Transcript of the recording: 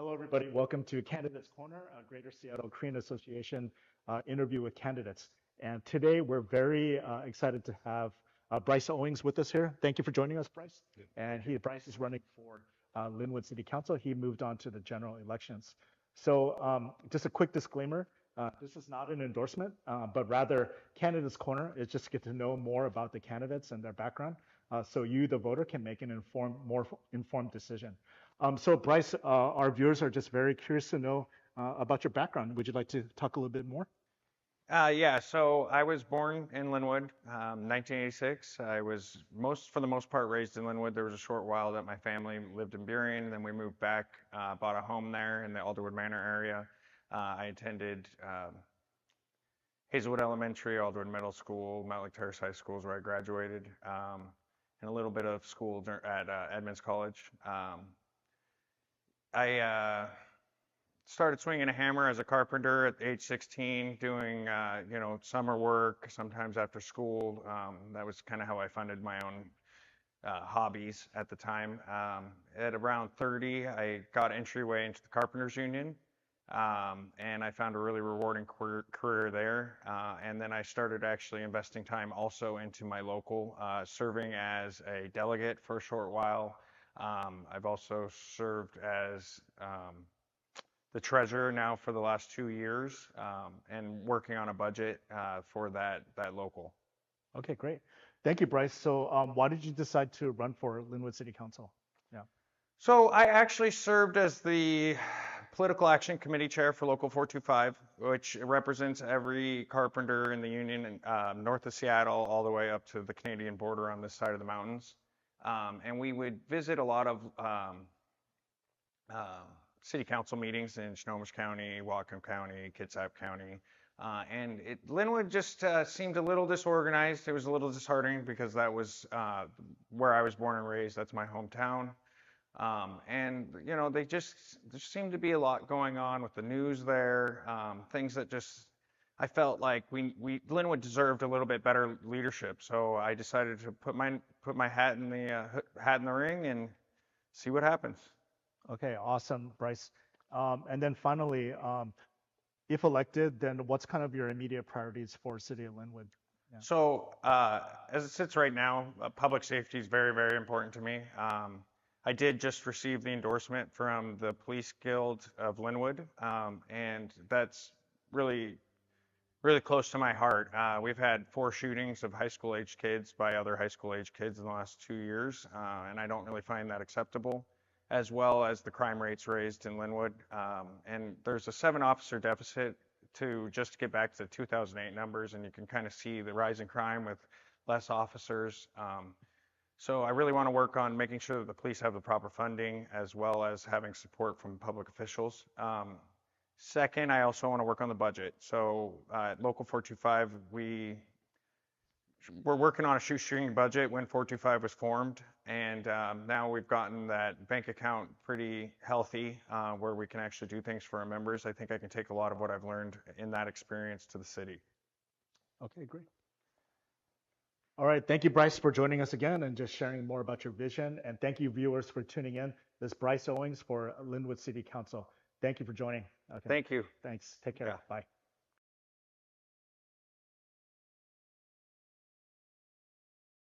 Hello, everybody. Welcome to Candidates Corner, Greater Seattle Korean Association interview with candidates. And today we're very excited to have Bryce Owings with us here. Thank you for joining us, Bryce. And Bryce is running for Linwood City Council. He moved on to the general elections. So just a quick disclaimer. This is not an endorsement, but rather Candidates Corner is just to get to know more about the candidates and their background, so you, the voter, can make an more informed decision. So Bryce, our viewers are just very curious to know about your background. Would you like to talk a little bit more? Yeah, so I was born in Linwood, 1986. I was for the most part, raised in Linwood. There was a short while that my family lived in Burien, then we moved back, bought a home there in the Alderwood Manor area. I attended Hazelwood Elementary, Alderwood Middle School, Mount Lake Terrace High School is where I graduated, and a little bit of school at Edmonds College. I started swinging a hammer as a carpenter at age 16, doing summer work, sometimes after school. That was kind of how I funded my own hobbies at the time. At around 30, I got entryway into the Carpenters Union, and I found a really rewarding career there. And then I started actually investing time also into my local, serving as a delegate for a short while. I've also served as the treasurer now for the last 2 years, and working on a budget for that local. Okay, great. Thank you, Bryce. So why did you decide to run for Linwood City Council? Yeah. So I actually served as the Political Action Committee Chair for Local 425, which represents every carpenter in the union north of Seattle all the way up to the Canadian border on this side of the mountains. And we would visit a lot of city council meetings in Snohomish County, Whatcom County, Kitsap County. And Linwood just seemed a little disorganized. It was a little disheartening because that was where I was born and raised. That's my hometown. And there seemed to be a lot going on with the news there. Things that I felt like Linwood deserved a little bit better leadership. So I decided to put my hat in the ring and see what happens. Okay, awesome, Bryce. And then finally, if elected, then what's kind of your immediate priorities for City of Linwood? Yeah. So as it sits right now, public safety is very, very important to me. I did just receive the endorsement from the Police Guild of Linwood, and that's really, really close to my heart. We've had 4 shootings of high school age kids by other high school age kids in the last 2 years, and I don't really find that acceptable, as well as the crime rates raised in Linwood. And there's a 7-officer deficit to just get back to the 2008 numbers, and you can kind of see the rise in crime with less officers. So I really want to work on making sure that the police have the proper funding, as well as having support from public officials. Second, I also want to work on the budget. So at Local 425, we're working on a shoestring budget when 425 was formed, and now we've gotten that bank account pretty healthy, where we can actually do things for our members. I think I can take a lot of what I've learned in that experience to the city. Okay, great. All right, thank you, Bryce, for joining us again and just sharing more about your vision. And thank you, viewers, for tuning in. This is Bryce Owings for Linwood City Council. Thank you for joining. Okay. Thank you. Thanks. Take care. Yeah. Bye.